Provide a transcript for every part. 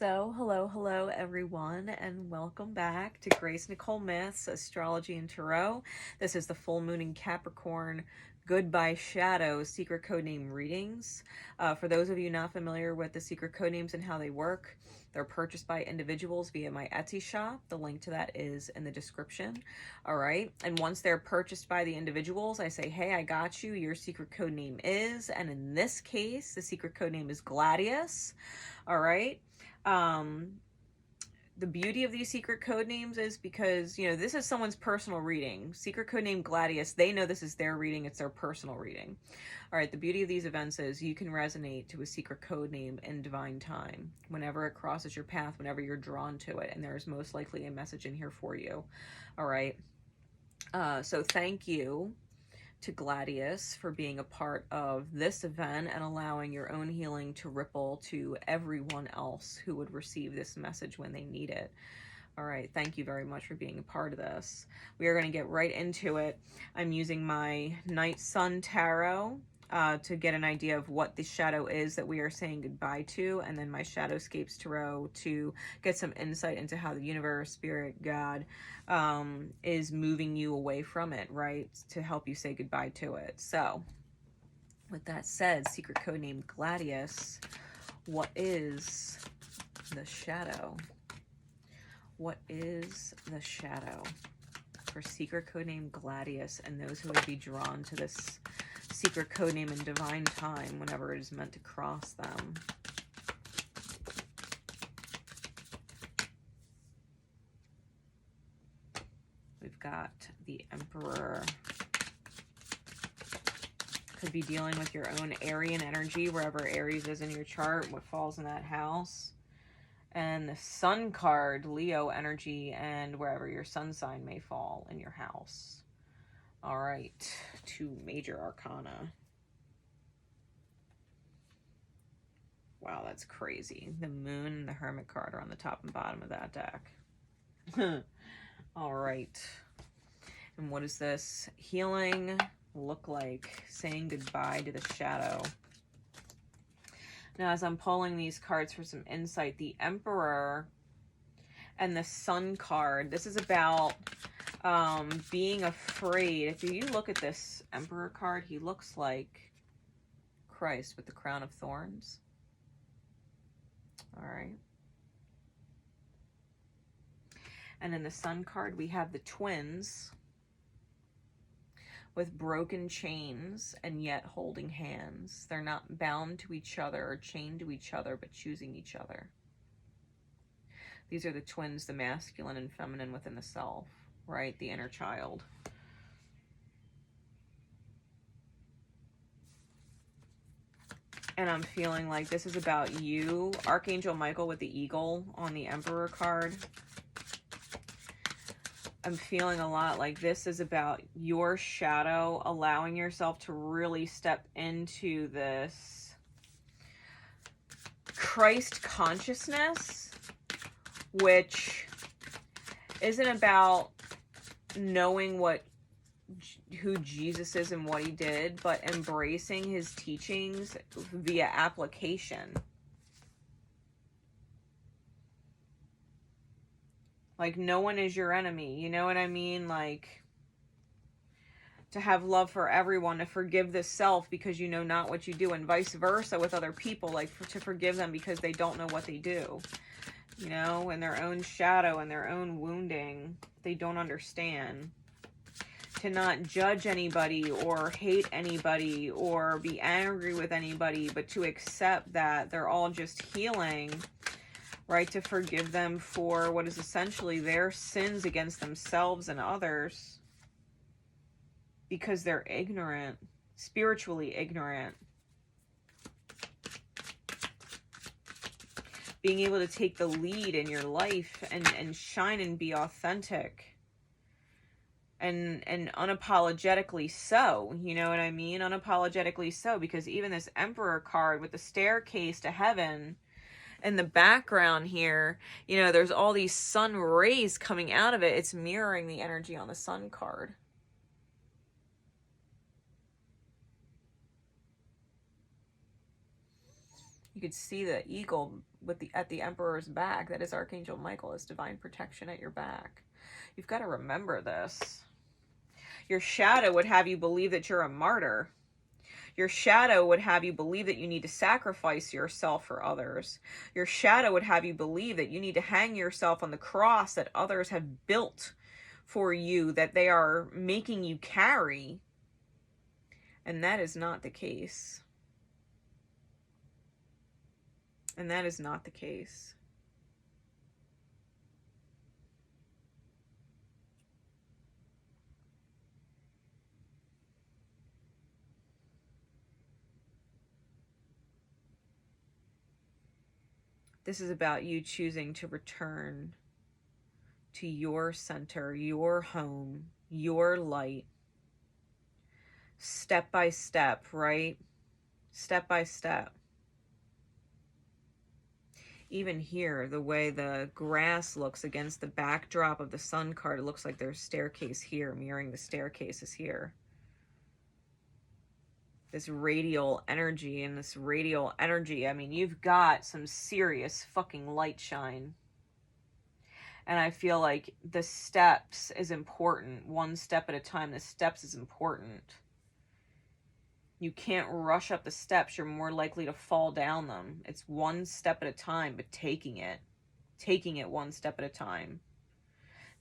So, hello everyone, and welcome back to Nicole Myths, Astrology and Tarot. This is the full moon in Capricorn, Goodbye Shadow secret codename readings. For those of you not familiar with the secret codenames and how they work, they're purchased by individuals via my Etsy shop. The link to that is in the description. All right. And once they're purchased by the individuals, I say, hey, I got you. Your secret codename is, and in this case, the secret codename is Gladius. All right. The beauty of these secret code names is because, this is someone's personal reading. Secret code name Gladius, they know this is their reading. It's their personal reading. All right. The beauty of these events is you can resonate to a secret code name in divine time whenever it crosses your path, whenever you're drawn to it. And there's most likely a message in here for you. All right. So thank you to Gladius for being a part of this event and allowing your own healing to ripple to everyone else who would receive this message when they need it. All right, thank you very much for being a part of this. We are going to get right into it. I'm using my Night Sun Tarot to get an idea of what the shadow is that we are saying goodbye to, and then my Shadowscapes Tarot to get some insight into how the universe, spirit, God is moving you away from it, right? To help you say goodbye to it. So, with that said, secret code name Gladius, what is the shadow? What is the shadow for secret codename Gladius and those who would be drawn to this secret codename in divine time whenever it is meant to cross them? We've got the Emperor. Could be dealing with your own Aryan energy, wherever Aries is in your chart, what falls in that house. And the Sun card, Leo energy, and wherever your sun sign may fall in your house. All right, 2 major arcana. Wow, that's crazy. The Moon and the Hermit card are on the top and bottom of that deck. All right. And what does this healing look like? Saying goodbye to the shadow. Now, as I'm pulling these cards for some insight, the Emperor and the Sun card, this is about being afraid. If you look at this Emperor card, he looks like Christ with the crown of thorns. All right. And in the Sun card, we have the twins with broken chains and yet holding hands. They're not bound to each other or chained to each other, but choosing each other. These are the twins, the masculine and feminine within the self, right? The inner child. And I'm feeling like this is about you. Archangel Michael with the eagle on the Emperor card. I'm feeling a lot like this is about your shadow, allowing yourself to really step into this Christ consciousness, which isn't about knowing who Jesus is and what he did, but embracing his teachings via application. Like, no one is your enemy. You know what I mean? Like, to have love for everyone, to forgive the self because you know not what you do, and vice versa with other people, like to forgive them because they don't know what they do. You know, in their own shadow and their own wounding, they don't understand. To not judge anybody or hate anybody or be angry with anybody, but to accept that they're all just healing, right? To forgive them for what is essentially their sins against themselves and others because they're ignorant, spiritually ignorant. Being able to take the lead in your life and shine and be authentic. And unapologetically so, you know what I mean? Unapologetically so, because even this Emperor card with the staircase to heaven in the background here, you know, there's all these sun rays coming out of it. It's mirroring the energy on the Sun card. You You could see the eagle at the Emperor's back. That is Archangel Michael, as divine protection at your back. You've got to remember this. Your shadow would have you believe that you're a martyr. Your shadow would have you believe that you need to sacrifice yourself for others. Your shadow would have you believe that you need to hang yourself on the cross that others have built for you, that they are making you carry. And that is not the case. And that is not the case. This is about you choosing to return to your center, your home, your light. Step by step, right? Step by step. Even here, the way the grass looks against the backdrop of the sun card, it looks like there's staircase here, mirroring the staircases here. This radial energy and this radial energy, I mean, you've got some serious fucking light shine. And I feel like the steps is important. One step at a time, the steps is important. You can't rush up the steps. You're more likely to fall down them. It's one step at a time, but taking it one step at a time.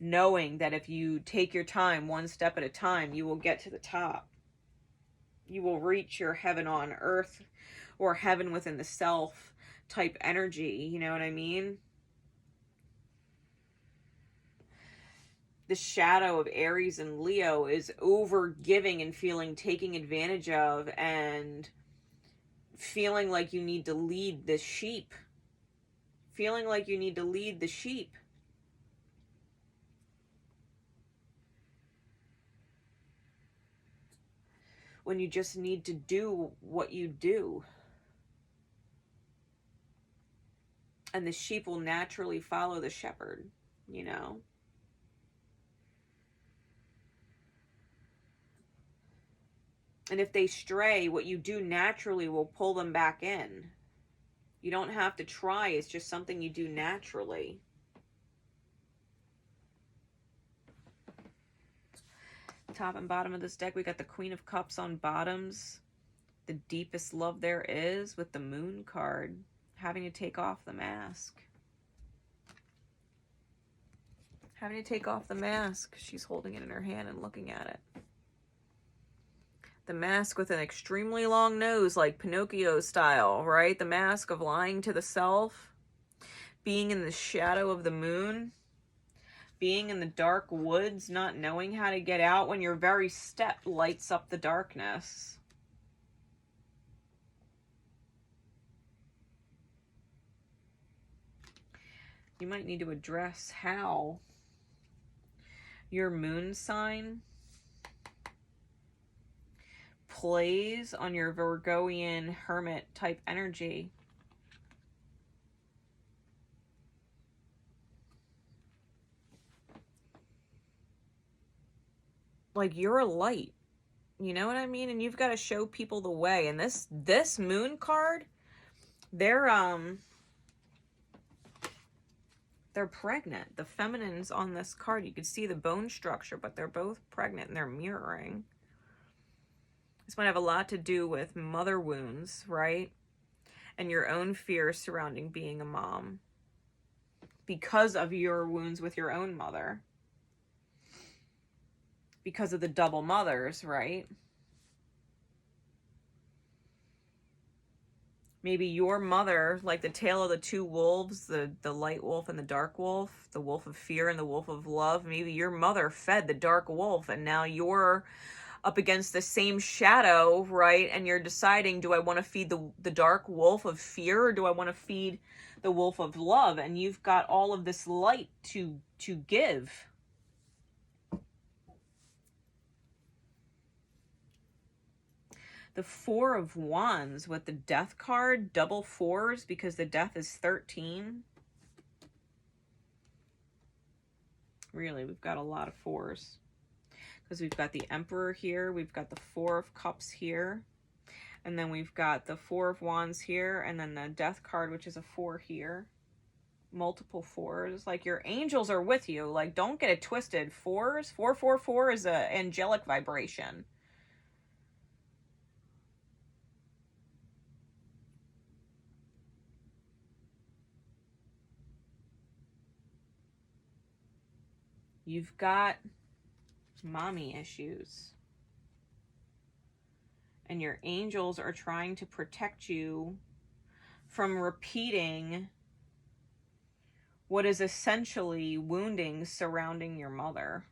Knowing that if you take your time one step at a time, you will get to the top. You will reach your heaven on earth, or heaven within the self type energy. You know what I mean? The shadow of Aries and Leo is over giving and feeling taken advantage of, and feeling like you need to lead the sheep. Feeling like you need to lead the sheep. When you just need to do what you do. And the sheep will naturally follow the shepherd, you know? And if they stray, what you do naturally will pull them back in. You don't have to try. It's just something you do naturally. Top and bottom of this deck, we got the Queen of Cups on bottoms. The deepest love there is, with the Moon card. Having to take off the mask. Having to take off the mask. She's holding it in her hand and looking at it. The mask with an extremely long nose, like Pinocchio style, right? The mask of lying to the self. Being in the shadow of the moon. Being in the dark woods, not knowing how to get out when your very step lights up the darkness. You might need to address how your moon sign plays on your Virgoian hermit type energy. Like, you're a light, you know what I mean? And you've got to show people the way. And this moon card, they're pregnant. The feminines on this card, you can see the bone structure, but they're both pregnant and they're mirroring. This might have a lot to do with mother wounds, right? And your own fears surrounding being a mom because of your wounds with your own mother. Because of the double mothers, right? Maybe your mother, like the tale of the two wolves, the light wolf and the dark wolf, the wolf of fear and the wolf of love. Maybe your mother fed the dark wolf, and now you're up against the same shadow, right? And you're deciding, do I want to feed the dark wolf of fear, or do I want to feed the wolf of love? And you've got all of this light to give. The Four of Wands with the Death card, double fours, because the Death is 13. Really, we've got a lot of fours. Because we've got the Emperor here, we've got the Four of Cups here, And then we've got the Four of Wands here, and then the Death card, which is a 4 here. Multiple 4s. Like, your angels are with you. Like, don't get it twisted. 4s, 444 is a angelic vibration. You've got mommy issues. And your angels are trying to protect you from repeating what is essentially wounding surrounding your mother.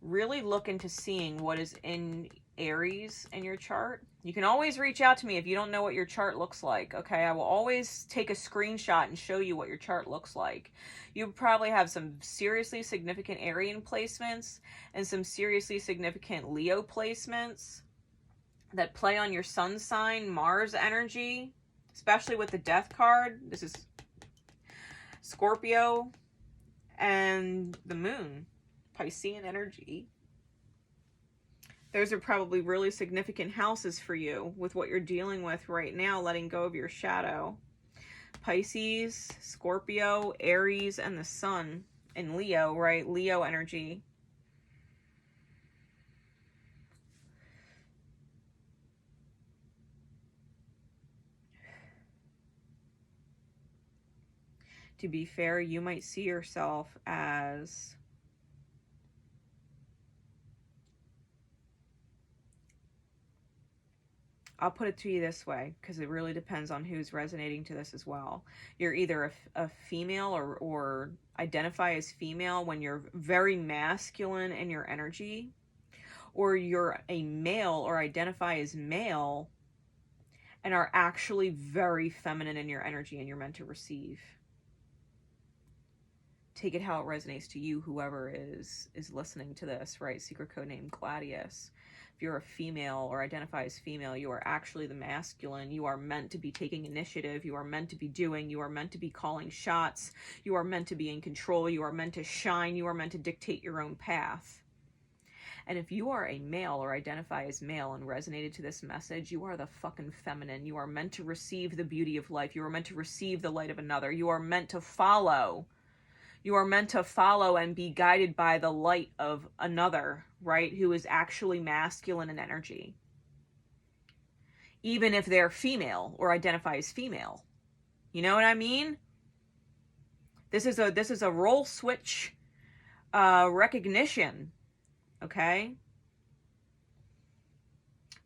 Really look into seeing what is in Aries in your chart. You can always reach out to me if you don't know what your chart looks like, okay? I will always take a screenshot and show you what your chart looks like. You probably have some seriously significant Arian placements and some seriously significant Leo placements that play on your sun sign, Mars energy, especially with the Death card. This is Scorpio and the moon, Piscean energy. Those are probably really significant houses for you with what you're dealing with right now, letting go of your shadow. Pisces, Scorpio, Aries, and the sun in Leo, right? Leo energy. To be fair, you might see yourself as I'll put it to you this way, because it really depends on who's resonating to this as well. You're either a female or identify as female when you're very masculine in your energy, or you're a male or identify as male and are actually very feminine in your energy and you're meant to receive. Take it how it resonates to you, whoever is listening to this, right? Secret code name Gladius. If you're a female or identify as female, you are actually the masculine. You are meant to be taking initiative. You are meant to be doing. You are meant to be calling shots. You are meant to be in control. You are meant to shine. You are meant to dictate your own path. And if you are a male or identify as male and resonated to this message, you are the fucking feminine. You are meant to receive the beauty of life. You are meant to receive the light of another. You are meant to follow. You are meant to follow and be guided by the light of another, right? Who is actually masculine in energy. Even if they're female or identify as female. You know what I mean? This is a role switch recognition. Okay?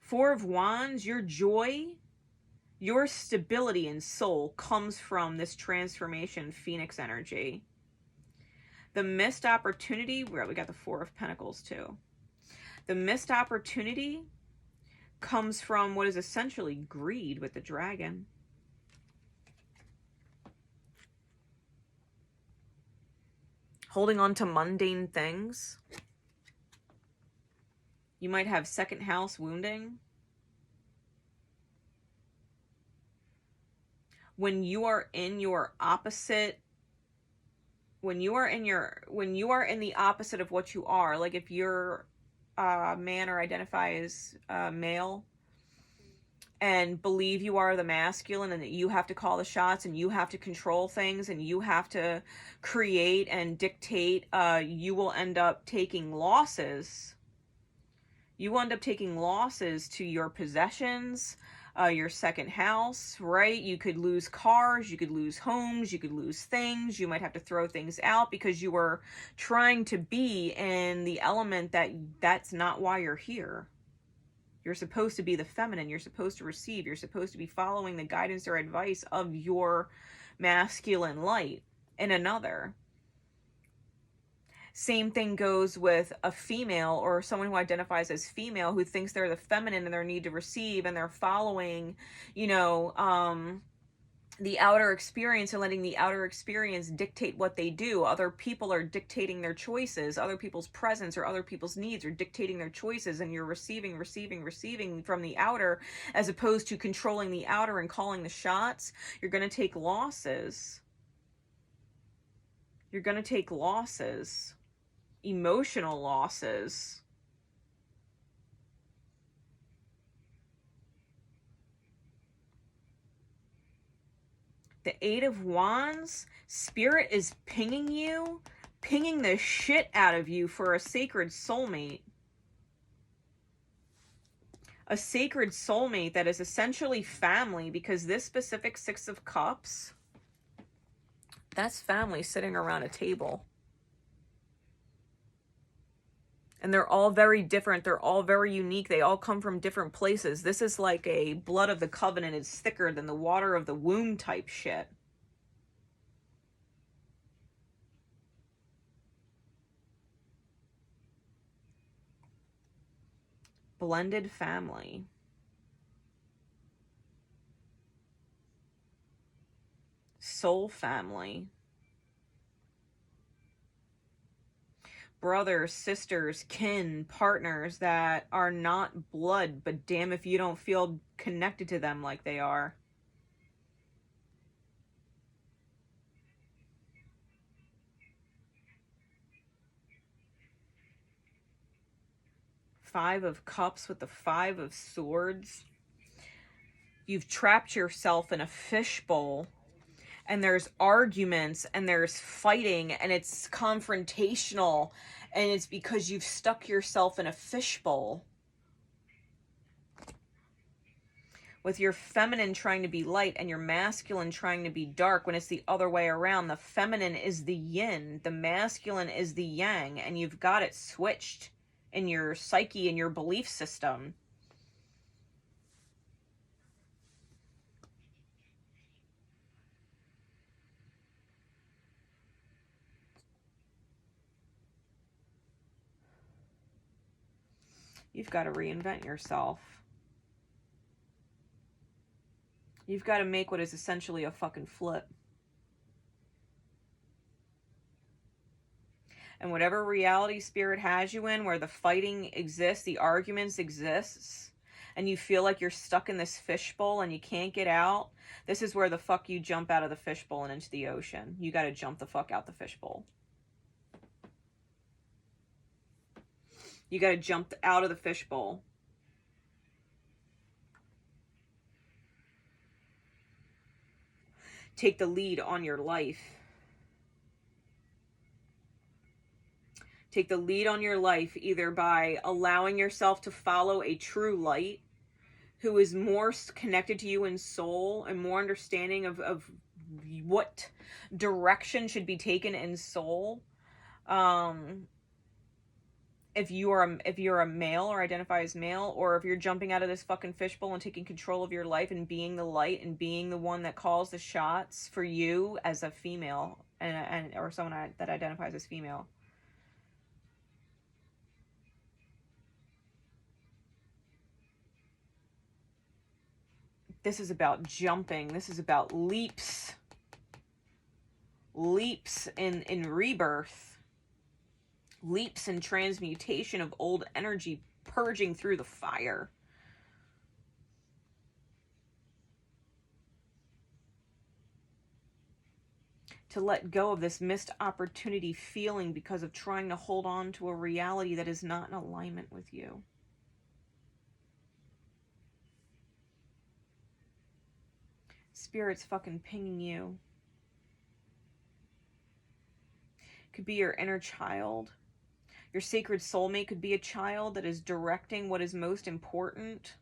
Four of Wands, your joy, your stability and soul comes from this transformation Phoenix energy. The missed opportunity, we got the Four of Pentacles too. The missed opportunity comes from what is essentially greed with the dragon. Holding on to mundane things. You might have second house wounding. When you are in your opposite, when you are in the opposite of what you are, like if you're a man or identify as male and believe you are the masculine and that you have to call the shots and you have to control things and you have to create and dictate, you will end up taking losses. You will end up taking losses to your possessions, your second house, right? You could lose cars, you could lose homes, you could lose things, you might have to throw things out because you were trying to be in the element that's not why you're here. You're supposed to be the feminine, you're supposed to receive, you're supposed to be following the guidance or advice of your masculine light in another. Same thing goes with a female or someone who identifies as female who thinks they're the feminine and their need to receive and they're following, the outer experience and letting the outer experience dictate what they do. Other people are dictating their choices. Other people's presence or other people's needs are dictating their choices, and you're receiving from the outer, as opposed to controlling the outer and calling the shots. You're going to take losses. You're going to take losses. Emotional losses. The Eight of Wands, Spirit is pinging you, pinging the shit out of you for a sacred soulmate. A sacred soulmate that is essentially family, because this specific Six of Cups, that's family sitting around a table. And they're all very different. They're all very unique. They all come from different places. This is like a blood of the covenant is thicker than the water of the womb type shit. Blended family. Soul family. Brothers, sisters, kin, partners that are not blood, but damn if you don't feel connected to them like they are. Five of Cups with the Five of Swords. You've trapped yourself in a fishbowl, and there's arguments and there's fighting and it's confrontational, and it's because you've stuck yourself in a fishbowl. With your feminine trying to be light and your masculine trying to be dark, when it's the other way around. The feminine is the yin, the masculine is the yang, and you've got it switched in your psyche and your belief system. You've got to reinvent yourself. You've got to make what is essentially a fucking flip. And whatever reality spirit has you in, where the fighting exists, the arguments exists, and you feel like you're stuck in this fishbowl and you can't get out, this is where the fuck you jump out of the fishbowl and into the ocean. You got to jump the fuck out the fishbowl. You got to jump out of the fishbowl. Take the lead on your life. Take the lead on your life either by allowing yourself to follow a true light who is more connected to you in soul and more understanding of what direction should be taken in soul. If you're a male or identify as male, or if you're jumping out of this fucking fishbowl and taking control of your life and being the light and being the one that calls the shots for you as a female and or someone that identifies as female. This is about jumping. This is about leaps. Leaps in rebirth. Leaps in transmutation of old energy, purging through the fire. To let go of this missed opportunity feeling because of trying to hold on to a reality that is not in alignment with you. Spirit's fucking pinging you. Could be your inner child. Your sacred soulmate could be a child that is directing what is most important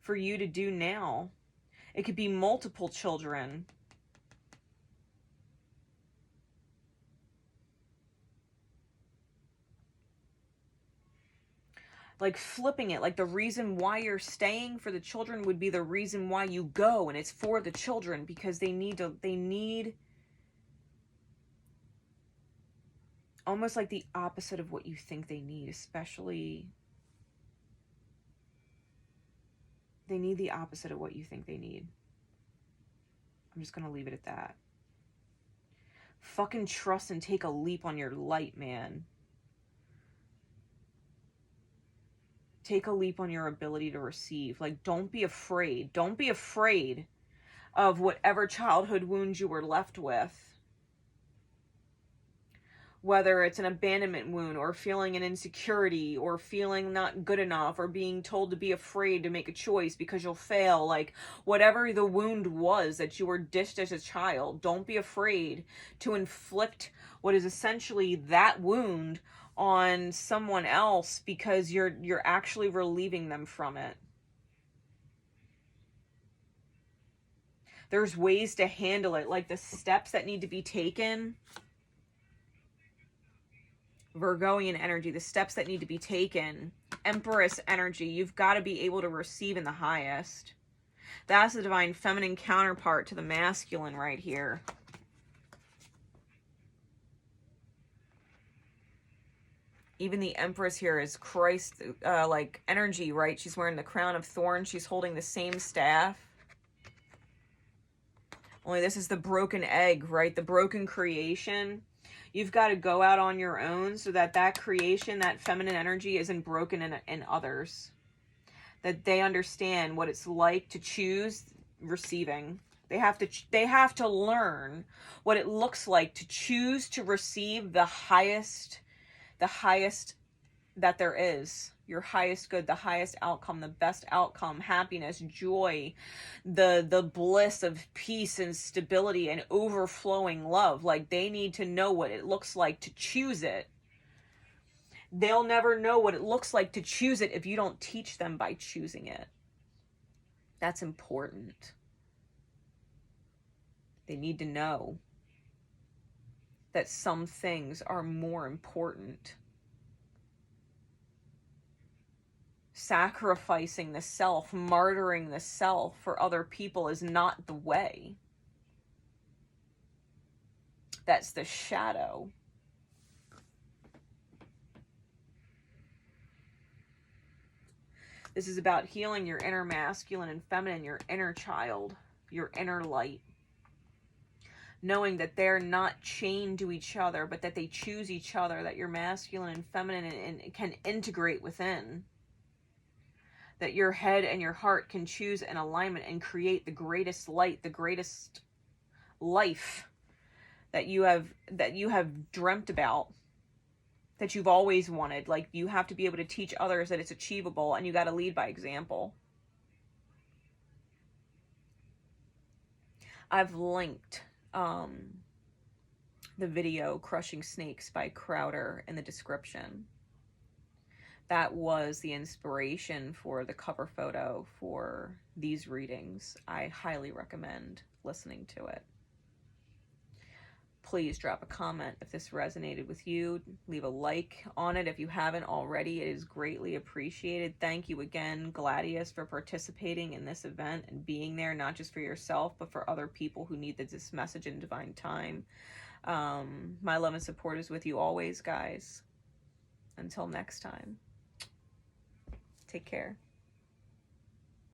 for you to do now. It could be multiple children. Like flipping it, like the reason why you're staying for the children would be the reason why you go, and it's for the children because they need almost like the opposite of what you think they need, especially they need the opposite of what you think they need. I'm just going to leave it at that. Fucking trust and take a leap on your light, man. Take a leap on your ability to receive. Like, don't be afraid. Don't be afraid of whatever childhood wounds you were left with. Whether it's an abandonment wound, or feeling an insecurity, or feeling not good enough, or being told to be afraid to make a choice because you'll fail. Like, whatever the wound was that you were dished as a child, don't be afraid to inflict what is essentially that wound on someone else, because you're actually relieving them from it. There's ways to handle it, like the steps that need to be taken. Virgoian energy, the steps that need to be taken. Empress energy, you've got to be able to receive in the highest. That's the divine feminine counterpart to the masculine right here. Even the Empress here is Christ, like energy, right? She's wearing the crown of thorns. She's holding the same staff. Only this is the broken egg, right? The broken creation. You've got to go out on your own so that that creation, that feminine energy, isn't broken in others. That they understand what it's like to choose receiving. They have to learn what it looks like to choose to receive the highest that there is. Your highest good, the highest outcome, the best outcome, happiness, joy, the bliss of peace and stability and overflowing love. Like, they need to know what it looks like to choose it. They'll never know what it looks like to choose it if you don't teach them by choosing it. That's important. They need to know that some things are more important. Sacrificing the self, martyring the self for other people is not the way. That's the shadow. This is about healing your inner masculine and feminine, your inner child, your inner light. Knowing that they're not chained to each other, but that they choose each other, that your masculine and feminine and can integrate within. That your head and your heart can choose an alignment and create the greatest light, the greatest life that you have dreamt about, that you've always wanted. Like, you have to be able to teach others that it's achievable, and you got to lead by example. I've linked the video Crushing Snakes by Crowder in the description. That was the inspiration for the cover photo for these readings. I highly recommend listening to it. Please drop a comment if this resonated with you. Leave a like on it if you haven't already. It is greatly appreciated. Thank you again, Gladius, for participating in this event and being there, not just for yourself, but for other people who need this message in divine time. My love and support is with you always, guys. Until next time. Take care.